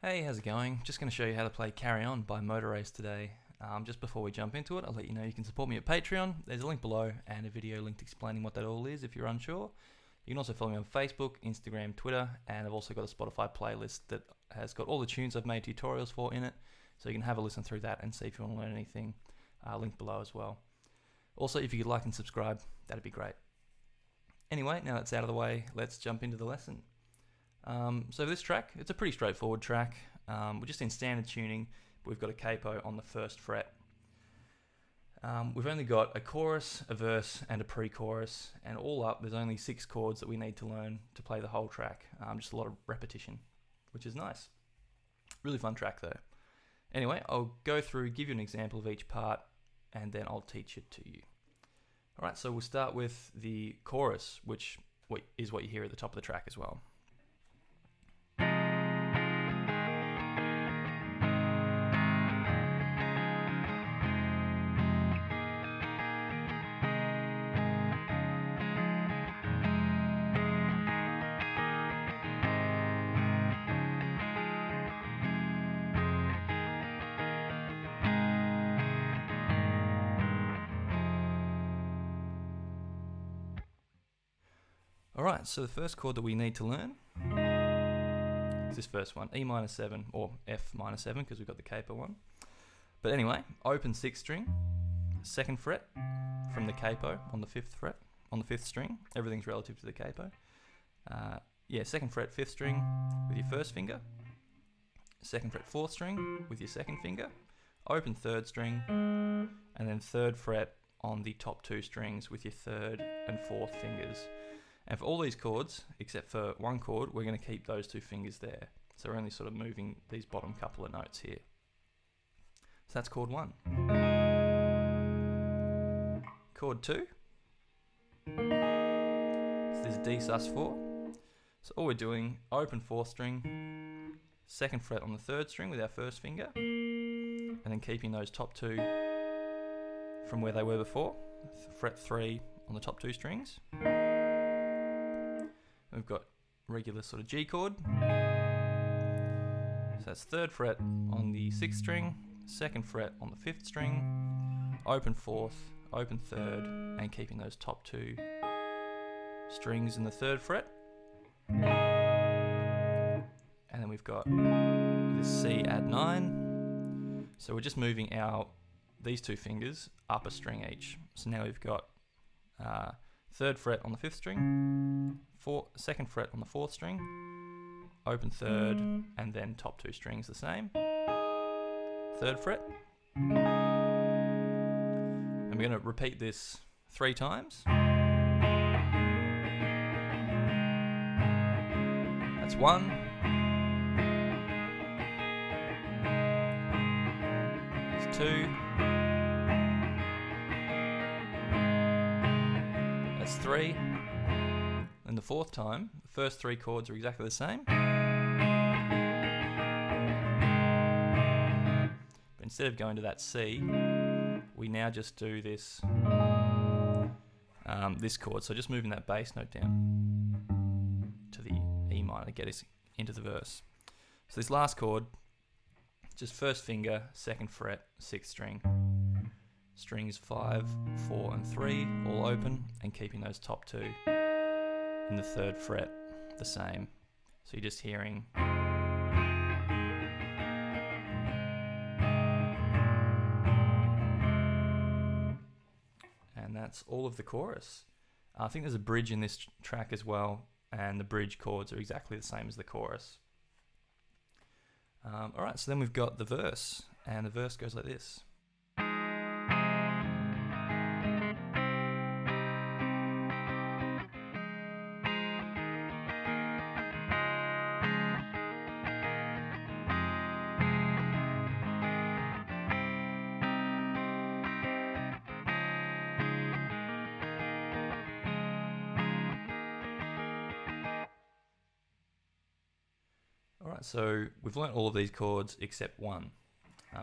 Hey, how's it going? Just going to show you how to play Carry On by Motor Race today. Just before we jump into it, I'll let you know you can support me at Patreon. There's a link below and a video linked explaining what that all is if you're unsure. You can also follow me on Facebook, Instagram, Twitter, and I've also got a Spotify playlist that has got all the tunes I've made tutorials for in it, so you can have a listen through that and see if you want to learn anything. Link below as well. Also, if you could like and subscribe, that'd be great. Anyway, now that's out of the way, let's jump into the lesson. So this track, it's a pretty straightforward track. We're just in standard tuning, but we've got a capo on the first fret. We've only got a chorus, a verse, and a pre-chorus, and all up there's only 6 chords that we need to learn to play the whole track. Just a lot of repetition, which is nice. Really fun track though. Anyway, I'll go through, give you an example of each part, and then I'll teach it to you. Alright, so we'll start with the chorus, which is what you hear at the top of the track as well. Alright, so the first chord that we need to learn is this first one, E minor 7, or F minor 7 because we've got the capo on. But anyway, open 6th string, 2nd fret from the capo on the 5th fret, on the 5th string. Everything's relative to the capo. 2nd fret 5th string with your 1st finger, 2nd fret 4th string with your 2nd finger, open 3rd string, and then 3rd fret on the top 2 strings with your 3rd and 4th fingers. And for all these chords, except for one chord, we're going to keep those 2 fingers there. So we're only sort of moving these bottom couple of notes here. So that's chord 1. Chord 2. So this is D sus4. So all we're doing, open 4th string, 2nd fret on the 3rd string with our 1st finger, and then keeping those top 2 from where they were before, fret 3 on the top 2 strings. We've got regular sort of G chord. So that's 3rd fret on the 6th string, 2nd fret on the 5th string, open 4th, open 3rd, and keeping those top 2 strings in the 3rd fret. And then we've got this C at 9. So we're just moving these 2 fingers up a string each. So now we've got 3rd fret on the 5th string, 2nd fret on the 4th string, open 3rd, and then top 2 strings the same, 3rd fret. And we're going to repeat this 3 times. That's 1. That's 2. That's 3. And the 4th time, the first 3 chords are exactly the same. But instead of going to that C, we now just do this this chord. So just moving that bass note down to the E minor to get us into the verse. So this last chord, just 1st finger, 2nd fret, 6th string. Strings 5, 4, and 3 all open, and keeping those top 2 in the 3rd fret the same. So you're just hearing and that's all of the chorus. I think there's a bridge in this track as well, and the bridge chords are exactly the same as the chorus. Alright, so then we've got the verse, and the verse goes like this. Alright, so we've learnt all of these chords except one.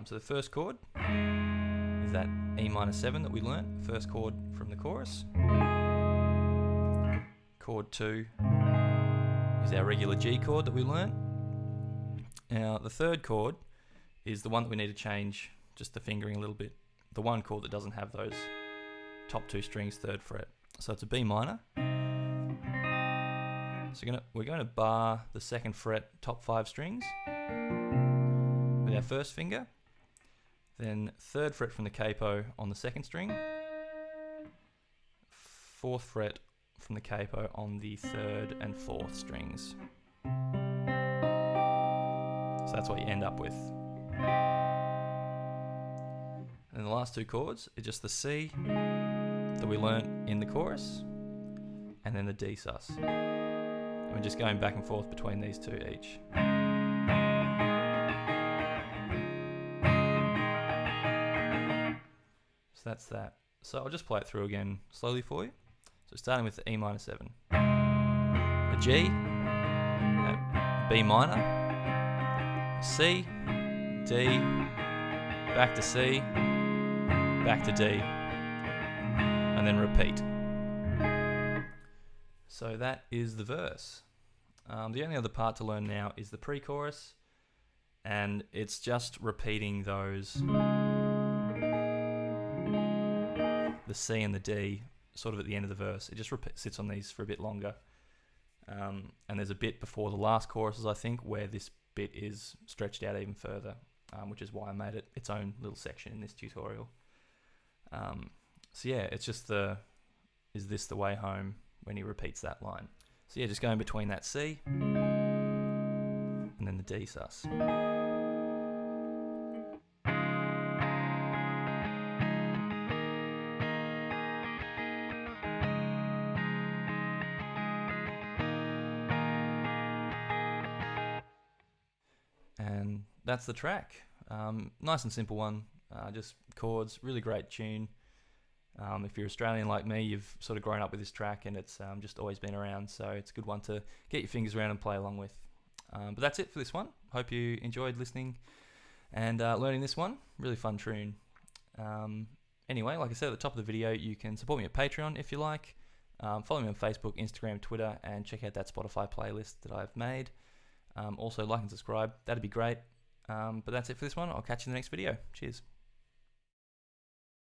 So the first chord is that E minor 7 that we learnt, first chord from the chorus. Chord 2 is our regular G chord that we learnt. Now the third chord is the one that we need to change just the fingering a little bit. The one chord that doesn't have those top 2 strings, 3rd fret. So it's a B minor. So we're going to bar the 2nd fret top 5 strings with our first finger, then 3rd fret from the capo on the 2nd string, 4th fret from the capo on the 3rd and 4th strings. So that's what you end up with. And the last 2 chords are just the C that we learnt in the chorus, and then the D sus. And we're just going back and forth between these 2 each. So that's that. So I'll just play it through again slowly for you. So starting with the E minor 7. The G, B minor, C, D, back to C, back to D, and then repeat. So that is the verse. The only other part to learn now is the pre-chorus, and it's just repeating those, the C and the D, sort of at the end of the verse. It just sits on these for a bit longer. And there's a bit before the last choruses, I think, where this bit is stretched out even further, which is why I made it its own little section in this tutorial. So yeah, it's just is this the way home, when he repeats that line. So yeah, just going between that C and then the D sus. And that's the track. Nice and simple one, just chords, really great tune. If you're Australian like me, you've sort of grown up with this track, and it's just always been around, so it's a good one to get your fingers around and play along with. But that's it for this one. Hope you enjoyed listening and learning this one. Really fun tune. Anyway, like I said at the top of the video, you can support me at Patreon if you like. Follow me on Facebook, Instagram, Twitter, and check out that Spotify playlist that I've made. Also, like and subscribe. That'd be great. But that's it for this one. I'll catch you in the next video. Cheers.